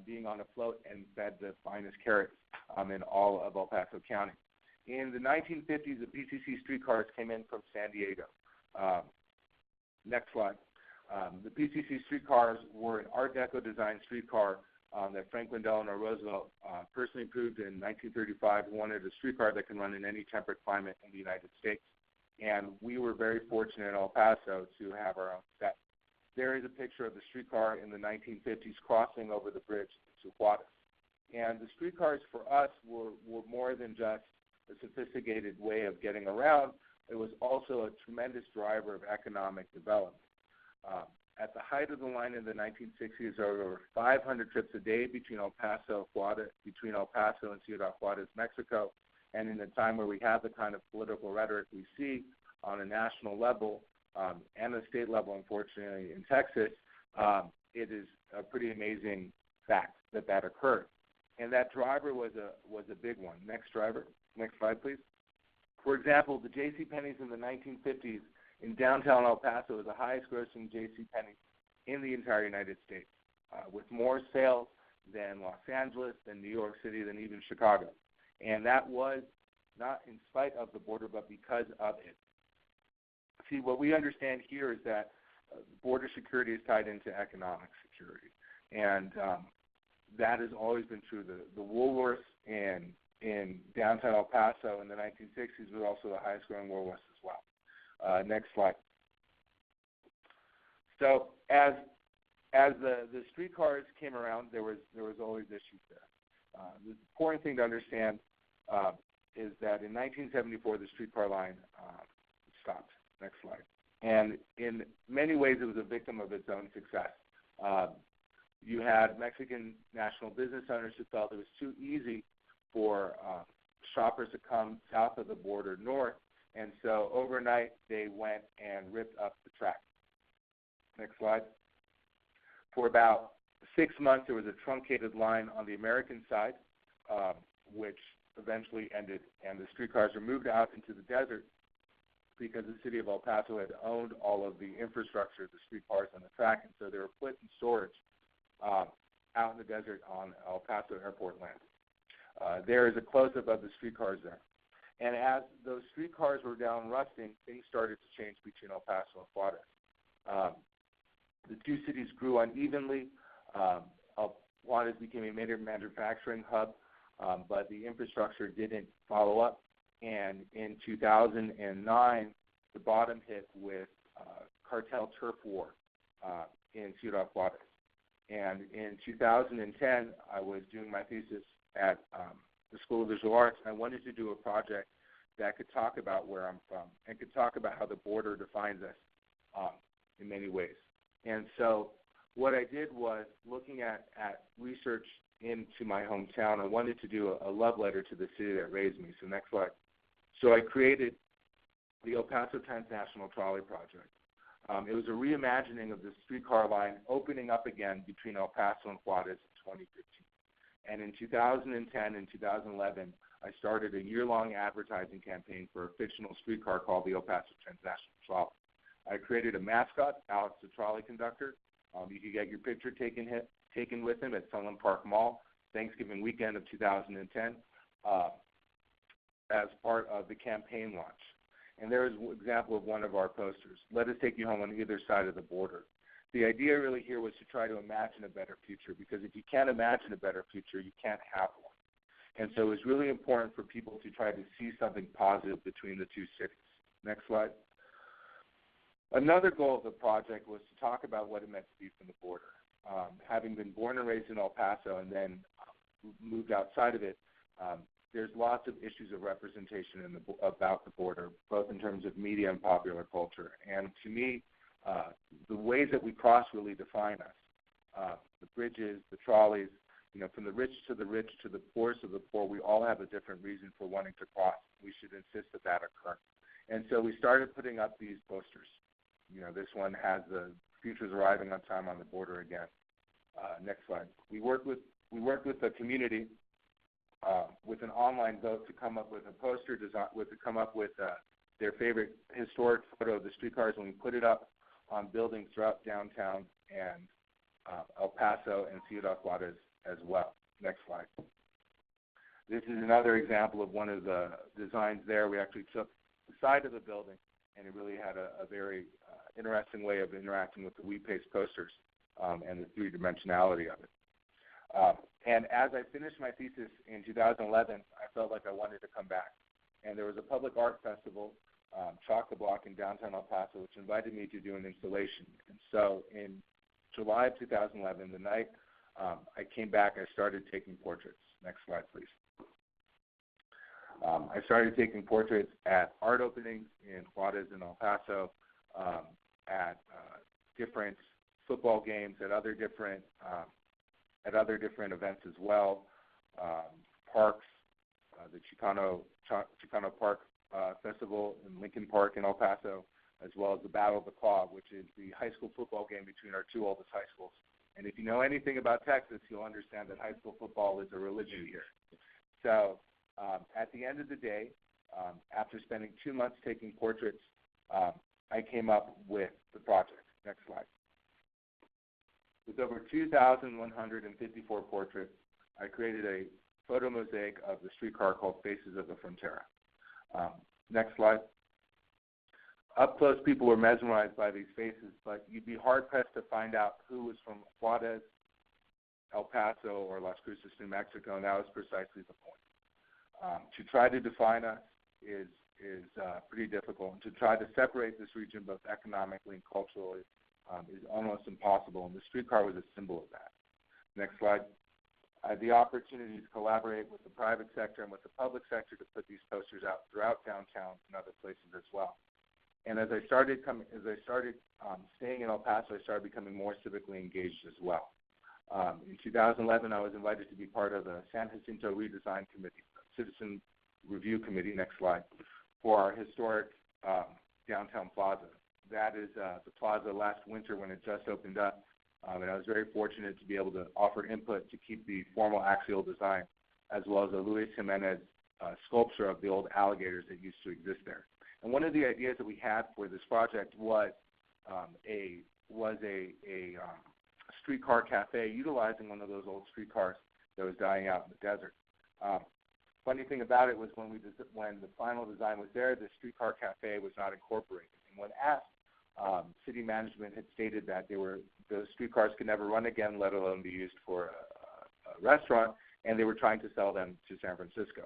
being on a float and fed the finest carrots in all of El Paso County. In the 1950s, the PCC streetcars came in from San Diego. Next slide. The PCC streetcars were an Art Deco designed streetcar that Franklin Delano Roosevelt personally approved in 1935. He wanted a streetcar that can run in any temperate climate in the United States. And we were very fortunate in El Paso to have our own set. There is a picture of the streetcar in the 1950s crossing over the bridge to Juarez. And the streetcars for us were more than just a sophisticated way of getting around. It was also a tremendous driver of economic development. At the height of the line in the 1960s, there were over 500 trips a day between El Paso and Ciudad Juarez, Mexico. And in a time where we have the kind of political rhetoric we see on a national level and a state level, unfortunately, in Texas, it is a pretty amazing fact that occurred. And that driver was a big one. Next slide, please. For example, the JCPenney's in the 1950s in downtown El Paso was the highest grossing JCPenney in the entire United States, with more sales than Los Angeles, than New York City, than even Chicago. And that was not in spite of the border, but because of it. See, what we understand here is that border security is tied into economic security. And that has always been true. The Woolworths in downtown El Paso in the 1960s was also the highest growing Woolworths as well. Next slide. So as the streetcars came around, there was always issues there. The important thing to understand is that in 1974 the streetcar line stopped. Next slide. And in many ways it was a victim of its own success. You had Mexican national business owners who felt it was too easy for shoppers to come south of the border north, and so overnight they went and ripped up the track. Next slide. For about 6 months there was a truncated line on the American side, which eventually ended, and the streetcars were moved out into the desert because the city of El Paso had owned all of the infrastructure, the streetcars on the track, and so they were put in storage out in the desert on El Paso airport land. There is a close-up of the streetcars there. And as those streetcars were down rusting, things started to change between El Paso and Juarez. The two cities grew unevenly. Juarez became a major manufacturing hub, but the infrastructure didn't follow up. And in 2009, the bottom hit with cartel turf war in Ciudad Juarez. And in 2010, I was doing my thesis at the School of Visual Arts, and I wanted to do a project that could talk about where I'm from and could talk about how the border defines us in many ways. And so what I did was, looking at research into my hometown, I wanted to do a love letter to the city that raised me. So next slide. So I created the El Paso Transnational Trolley Project. It was a reimagining of the streetcar line opening up again between El Paso and Juarez in 2015. And in 2010 and 2011, I started a year-long advertising campaign for a fictional streetcar called the El Paso Transnational Trolley. I created a mascot, Alex the trolley conductor. You could get your picture taken with him at Sunland Park Mall, Thanksgiving weekend of 2010, as part of the campaign launch. And there is an example of one of our posters. Let us take you home on either side of the border. The idea really here was to try to imagine a better future, because if you can't imagine a better future, you can't have one. And so it was really important for people to try to see something positive between the two cities. Next slide. Another goal of the project was to talk about what it meant to be from the border. Having been born and raised in El Paso and then moved outside of it, there's lots of issues of representation about the border, both in terms of media and popular culture. And to me, the ways that we cross really define us. The bridges, the trolleys, from the rich to the poorest of the poor, we all have a different reason for wanting to cross. We should insist that that occur. And so we started putting up these posters. This one has the futures arriving on time on the border again. Next slide. We worked with the community with an online vote to come up with a poster design, to come up with their favorite historic photo of the streetcars, and we put it up on buildings throughout downtown and El Paso and Ciudad Juarez as well. Next slide. This is another example of one of the designs there. We actually took the side of the building, and it really had a very interesting way of interacting with the We Paste posters and the three-dimensionality of it. And as I finished my thesis in 2011, I felt like I wanted to come back. And there was a public art festival, Chock the Block, in downtown El Paso, which invited me to do an installation. And so in July of 2011, the night I came back, I started taking portraits. Next slide, please. I started taking portraits at art openings in Juarez and El Paso, at different football games, at other different events as well, parks, the Chicano Park Festival in Lincoln Park in El Paso, as well as the Battle of the Claw, which is the high school football game between our two oldest high schools. And if you know anything about Texas, you'll understand that high school football is a religion here. So at the end of the day, after spending 2 months taking portraits, I came up with the project. Next slide. With over 2,154 portraits, I created a photo mosaic of the streetcar called Faces of the Frontera. Next slide. Up close, people were mesmerized by these faces, but you'd be hard-pressed to find out who was from Juarez, El Paso or Las Cruces, New Mexico, and that was precisely the point. To try to define us is pretty difficult, and to try to separate this region both economically and culturally is almost impossible, and the streetcar was a symbol of that. Next slide. I had the opportunity to collaborate with the private sector and with the public sector to put these posters out throughout downtown and other places as well. And as I started staying in El Paso, I started becoming more civically engaged as well. In 2011, I was invited to be part of the San Jacinto Redesign Committee, Citizen Review Committee, next slide, for our historic downtown plaza. That is the plaza last winter when it just opened up, and I was very fortunate to be able to offer input to keep the formal axial design, as well as a Luis Jimenez sculpture of the old alligators that used to exist there. And one of the ideas that we had for this project was a streetcar cafe utilizing one of those old streetcars that was dying out in the desert. Funny thing about it was when the final design was there, the streetcar cafe was not incorporated. And when asked, city management had stated that those streetcars could never run again, let alone be used for a restaurant, and they were trying to sell them to San Francisco.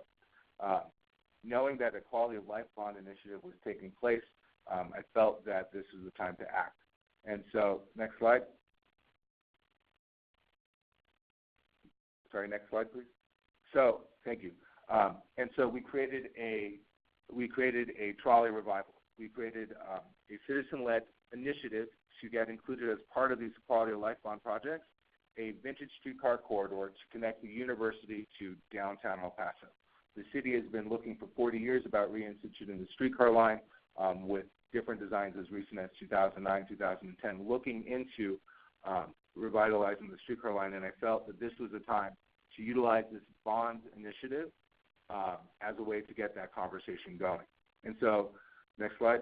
Knowing that a quality of life bond initiative was taking place, I felt that this was the time to act. And so, next slide. Sorry, next slide, please. So, thank you. And so we created a trolley revival. We created a citizen-led initiative to get included as part of these quality of life bond projects, a vintage streetcar corridor to connect the university to downtown El Paso. The city has been looking for 40 years about reinstituting the streetcar line with different designs as recent as 2009, 2010, looking into revitalizing the streetcar line, and I felt that this was the time to utilize this bond initiative as a way to get that conversation going. And so, next slide.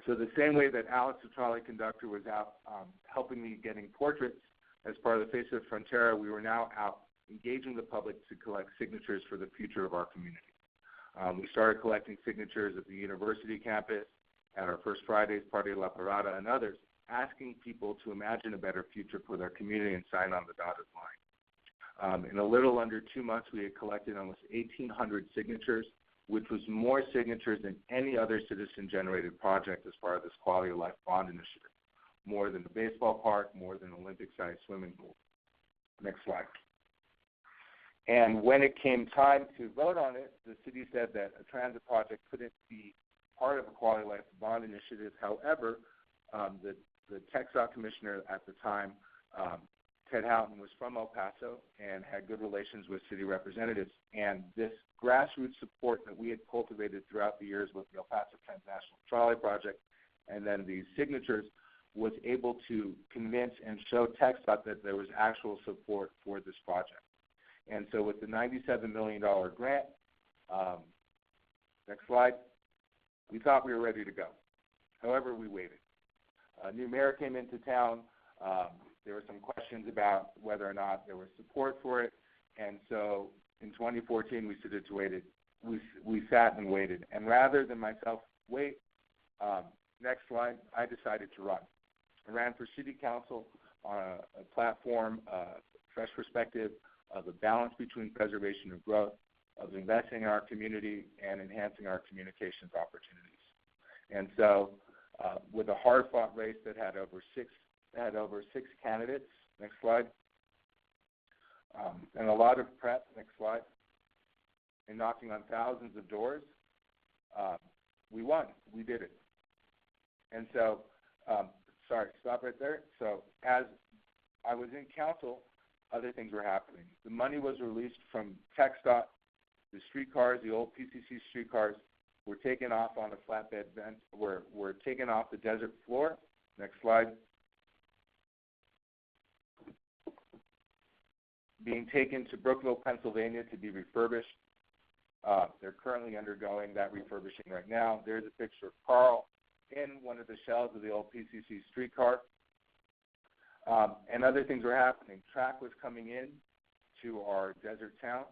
So the same way that Alex, the trolley conductor, was out helping me getting portraits as part of the Face of Frontera, we were now out engaging the public to collect signatures for the future of our community. We started collecting signatures at the university campus, at our First Fridays, Party La Parada, and others, asking people to imagine a better future for their community and sign on the dotted line. In a little under 2 months, we had collected almost 1,800 signatures, which was more signatures than any other citizen-generated project as part of this Quality of Life Bond Initiative, more than the baseball park, more than an Olympic-sized swimming pool. Next slide. And when it came time to vote on it, the city said that a transit project couldn't be part of a Quality of Life Bond Initiative. However, the TxDOT commissioner at the time, Ted Houghton, was from El Paso and had good relations with city representatives. And this grassroots support that we had cultivated throughout the years with the El Paso Transnational Trolley project and then these signatures was able to convince and show TxDOT that there was actual support for this project. And so with the $97 million grant, next slide, we thought we were ready to go. However, we waited. A new mayor came into town. There were some questions about whether or not there was support for it. And so in 2014, we sat and waited. And rather than myself wait, next slide, I decided to run. I ran for city council on a platform, fresh perspective of a balance between preservation and growth, of investing in our community and enhancing our communications opportunities. And so with a hard-fought race that had over six candidates, next slide, and a lot of prep, next slide, and knocking on thousands of doors, we won. We did it. And so, sorry, stop right there. So as I was in council, other things were happening. The money was released from TxDOT. The streetcars, the old PCC streetcars, were taken off on a flatbed vent, were taken off the desert floor. Next slide. Being taken to Brookville, Pennsylvania to be refurbished. They're currently undergoing that refurbishing right now. There's a picture of Carl in one of the shells of the old PCC streetcar. And other things were happening. Track was coming in to our desert town.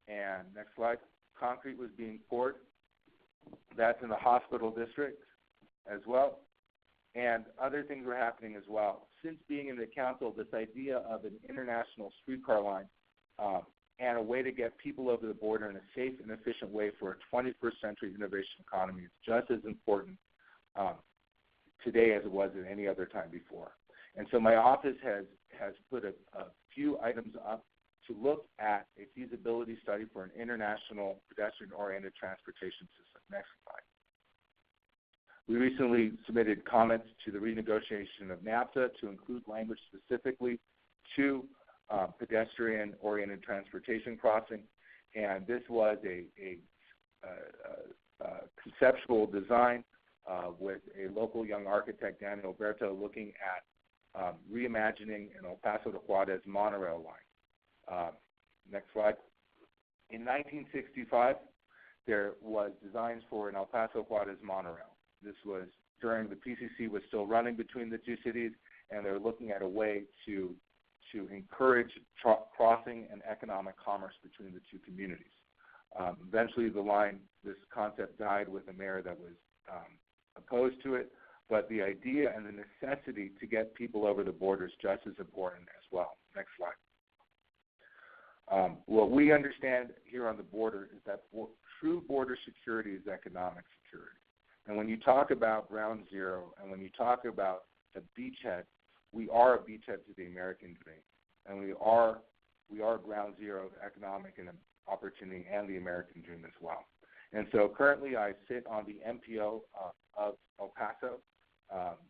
And next slide, concrete was being poured. That's in the hospital district as well. and other things were happening as well. Since being in the council, this idea of an international streetcar line and a way to get people over the border in a safe and efficient way for a 21st century innovation economy is just as important today as it was at any other time before. And so my office has put a few items up to look at a feasibility study for an international pedestrian-oriented transportation system. Next slide. We recently submitted comments to the renegotiation of NAFTA to include language specifically to pedestrian-oriented transportation crossing, and this was a conceptual design with a local young architect, Daniel Berto, looking at reimagining an El Paso to Juarez monorail line. Next slide. In 1965, there was designs for an El Paso Juarez monorail. This was during the PCC was still running between the two cities, and they're looking at a way to encourage crossing and economic commerce between the two communities. Eventually, this concept died with a mayor that was opposed to it, but the idea and the necessity to get people over the border is just as important as well. Next slide. What we understand here on the border is that true border security is economic security. And when you talk about ground zero and when you talk about a beachhead, we are a beachhead to the American dream. And we are ground zero of economic and opportunity and the American dream as well. And so currently I sit on the MPO of El Paso.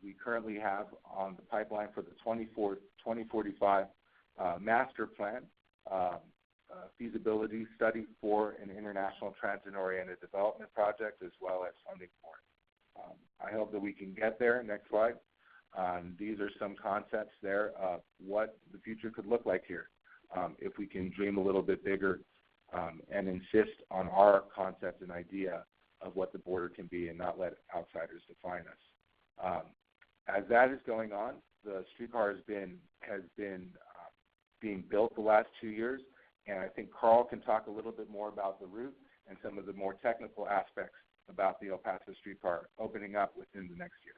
We currently have on the pipeline for the 2045 master plan feasibility study for an international transit-oriented development project as well as funding for it. I hope that we can get there. Next slide. These are some concepts there of what the future could look like here if we can dream a little bit bigger and insist on our concept and idea of what the border can be and not let outsiders define us. As that is going on, the streetcar has been being built the last 2 years, and I think Carl can talk a little bit more about the route and some of the more technical aspects about the El Paso streetcar opening up within the next year.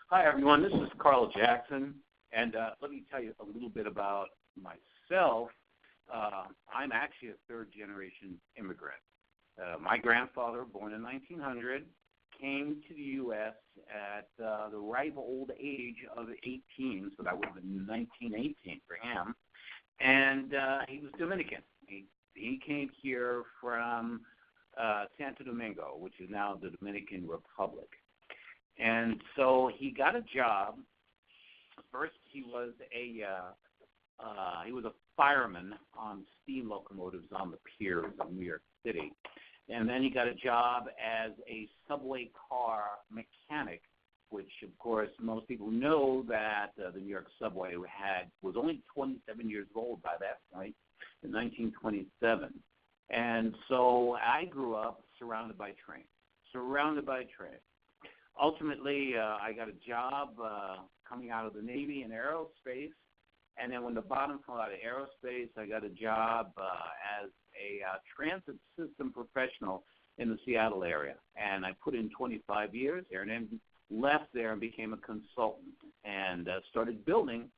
Hi, everyone. This is Carl Jackson, and let me tell you a little bit about myself. I'm actually a third-generation immigrant. My grandfather, born in 1900, came to the U.S. at the ripe old age of 18, so that would have been 1918 for him, and he was Dominican. He came here from Santo Domingo, which is now the Dominican Republic. And so he got a job. First, he was a fireman on steam locomotives on the piers of New York City. And then he got a job as a subway car mechanic, which, of course, most people know that the New York subway was only 27 years old by that point, in 1927. And so I grew up surrounded by trains. Ultimately, I got a job coming out of the Navy in aerospace, and then when the bottom fell out of aerospace, I got a job as a transit system professional in the Seattle area. And I put in 25 years there and then left there and became a consultant and started building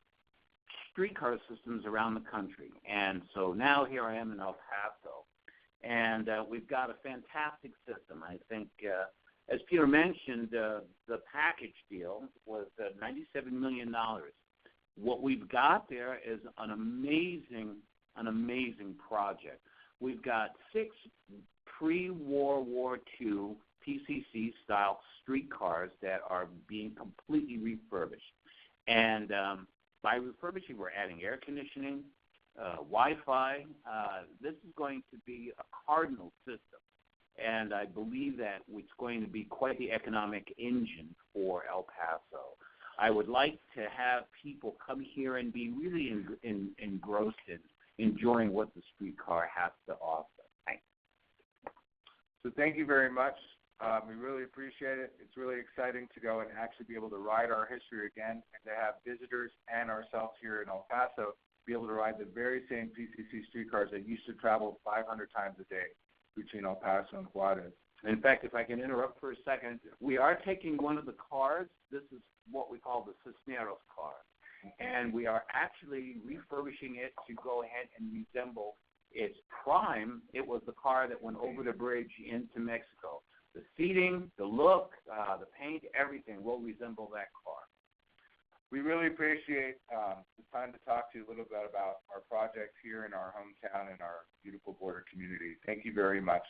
streetcar systems around the country. And so now here I am in El Paso. And we've got a fantastic system. I think, as Peter mentioned, the package deal was $97 million. What we've got there is an amazing project. We've got 6 pre-World War II PCC-style streetcars that are being completely refurbished. And by refurbishing, we're adding air conditioning, Wi-Fi. This is going to be a cardinal system, and I believe that it's going to be quite the economic engine for El Paso. I would like to have people come here and be really engrossed in enjoying what the streetcar has to offer. Thanks. So thank you very much. We really appreciate it. It's really exciting to go and actually be able to ride our history again and to have visitors and ourselves here in El Paso be able to ride the very same PCC streetcars that used to travel 500 times a day between El Paso and Juarez In fact, if I can interrupt for a second, we are taking one of the cars. This is what we call the Cisneros car. And we are actually refurbishing it to go ahead and resemble its prime. It was the car that went over the bridge into Mexico. The seating, the look, the paint, everything will resemble that car. We really appreciate the time to talk to you a little bit about our projects here in our hometown and our beautiful border community. Thank you very much.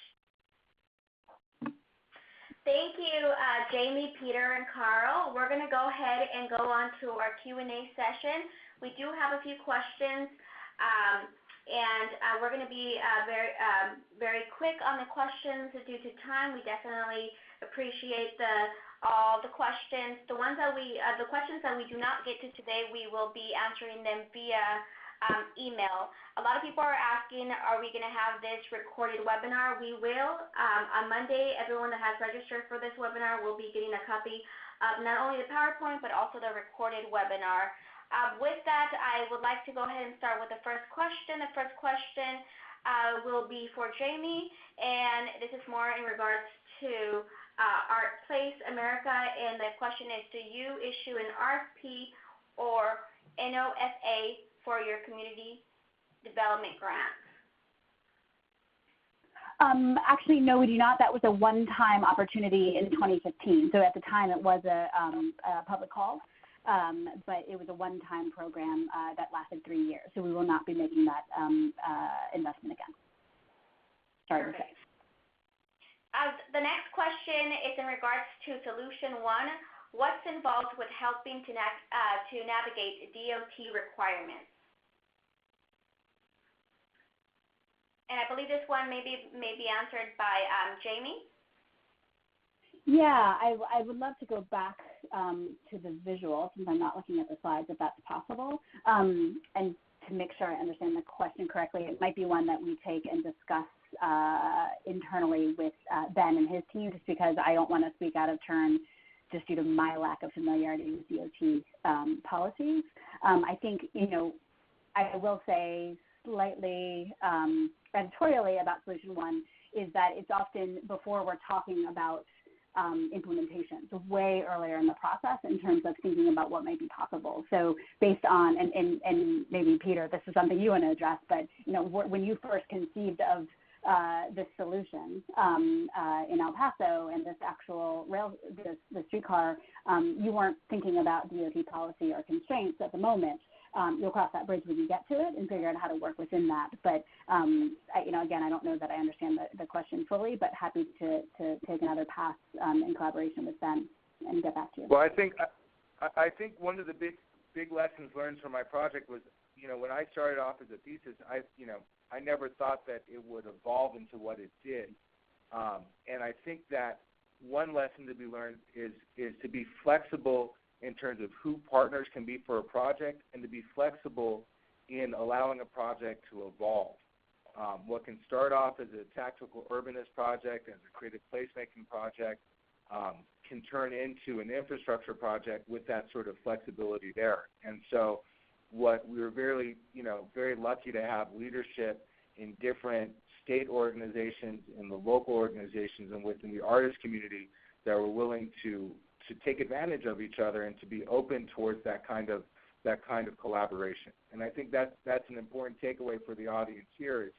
Thank you, Jamie, Peter, and Carl. We're going to go ahead and go on to our Q&A session. We do have a few questions, and we're going to be very quick on the questions due to time. We definitely appreciate all the questions. The questions that we do not get to today, we will be answering them via email. A lot of people are asking, are we going to have this recorded webinar? We will. On Monday, everyone that has registered for this webinar will be getting a copy of not only the PowerPoint, but also the recorded webinar. With that, I would like to go ahead and start with the first question. The first question will be for Jamie, and this is more in regards to ArtPlace America, and the question is, do you issue an RFP or NOFA for your community development grants? Actually, no, we do not. That was a one-time opportunity in 2015. So at the time, it was a public call, but it was a one-time program that lasted 3 years. So we will not be making that investment again. Sorry to say. The next question is in regards to Solution 1. What's involved with helping to navigate DOT requirements? And I believe this one may be answered by Jamie. Yeah, I would love to go back to the visual, since I'm not looking at the slides, if that's possible. And to make sure I understand the question correctly, it might be one that we take and discuss internally with Ben and his team, just because I don't want to speak out of turn just due to my lack of familiarity with DOT policies. I think, I will say slightly editorially about Solution 1 is that it's often before we're talking about implementation, so way earlier in the process in terms of thinking about what might be possible. So based on, and maybe Peter, this is something you want to address, but when you first conceived of this solution in El Paso and this actual the streetcar, you weren't thinking about DOT policy or constraints at the moment. You'll cross that bridge when you get to it and figure out how to work within that. But, again, I don't know that I understand the question fully, but happy to take another pass in collaboration with Ben and get back to you. Well, I think one of the big lessons learned from my project was, when I started off as a thesis, I never thought that it would evolve into what it did. And I think that one lesson to be learned is to be flexible in terms of who partners can be for a project, and to be flexible in allowing a project to evolve. What can start off as a tactical urbanist project, as a creative placemaking project, can turn into an infrastructure project with that sort of flexibility there. And so what we were very lucky to have leadership in different state organizations, in the local organizations, and within the artist community that were willing to take advantage of each other and to be open towards that kind of collaboration. And I think that's an important takeaway for the audience here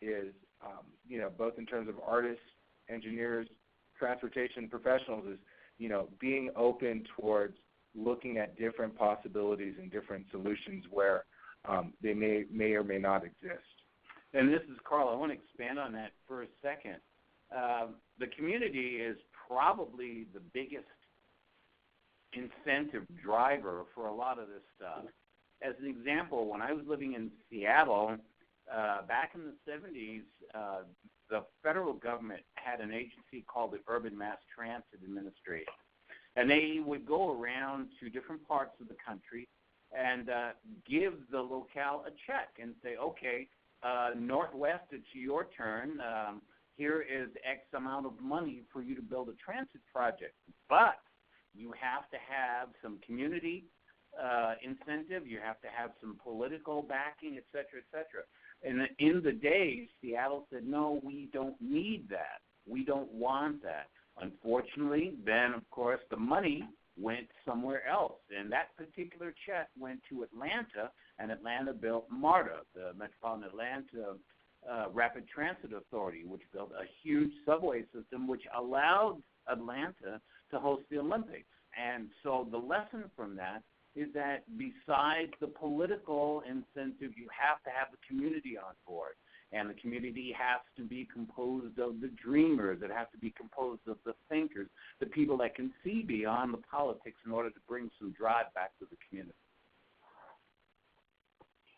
is both in terms of artists, engineers, transportation professionals, is being open towards looking at different possibilities and different solutions where they may or may not exist. And this is Carl. I want to expand on that for a second. The community is probably the biggest incentive driver for a lot of this stuff. As an example, when I was living in Seattle back in the 70s, the federal government had an agency called the Urban Mass Transit Administration. And they would go around to different parts of the country and give the locale a check and say, okay, Northwest, it's your turn. Here is X amount of money for you to build a transit project. But you have to have some community incentive. You have to have some political backing, et cetera, et cetera. And in the day, Seattle said, no, we don't need that. We don't want that. Unfortunately, then, of course, the money went somewhere else. And that particular check went to Atlanta, and Atlanta built MARTA, the Metropolitan Atlanta Rapid Transit Authority, which built a huge subway system which allowed Atlanta to host the Olympics. And so the lesson from that is that besides the political incentive, you have to have the community on board. And the community has to be composed of the dreamers. It has to be composed of the thinkers, the people that can see beyond the politics in order to bring some drive back to the community.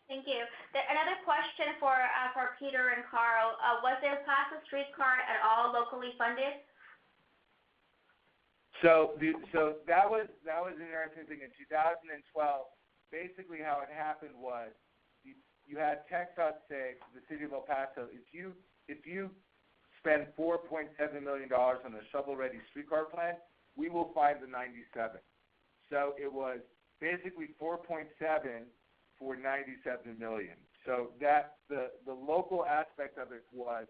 Thank you. Another question for Peter and Carl. Was the Paso streetcar at all locally funded? So that was an interesting thing. In 2012, basically how it happened was you had TxDOT say to the city of El Paso, if you spend $4.7 million on a shovel-ready streetcar plan, we will find the 97. So it was basically 4.7 for 97 million. So that the local aspect of it was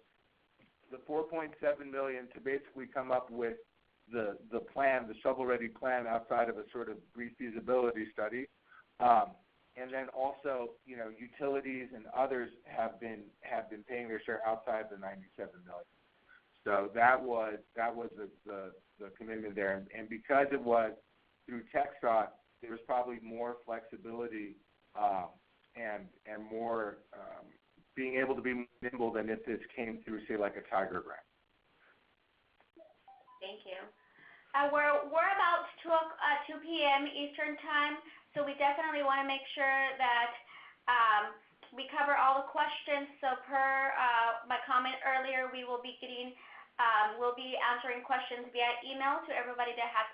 the 4.7 million to basically come up with the plan, the shovel-ready plan outside of a sort of brief feasibility study. And then also, utilities and others have been paying their share outside the 97 million. So that was the commitment there, and because it was through TxDOT, there was probably more flexibility and more being able to be nimble than if this came through, say, like a Tiger grant. Thank you. We're about 2 p.m. Eastern Time, so we definitely want to make sure that we cover all the questions. So per my comment earlier, we will be we'll be answering questions via email to everybody that has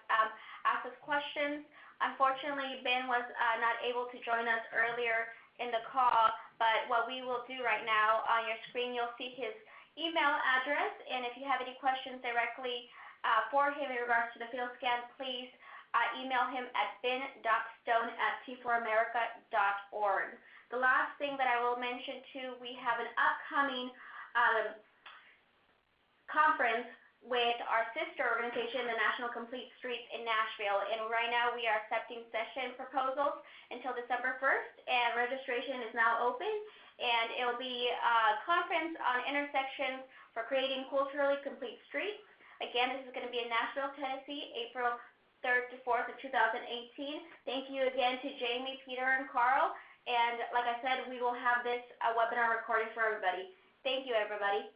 asked us questions. Unfortunately, Ben was not able to join us earlier in the call, but what we will do right now, on your screen, you'll see his email address, and if you have any questions directly for him in regards to the field scan, please email him at ben.stone@t4america.org. The last thing that I will mention too, we have an upcoming conference with our sister organization, the National Complete Streets in Nashville, and right now we are accepting session proposals until December 1st, and registration is now open, and it will be a conference on intersections for creating culturally complete streets. Again, this is going to be in Nashville, Tennessee, April 3rd to 4th of 2018. Thank you again to Jamie, Peter, and Carl. And like I said, we will have this webinar recorded for everybody. Thank you, everybody.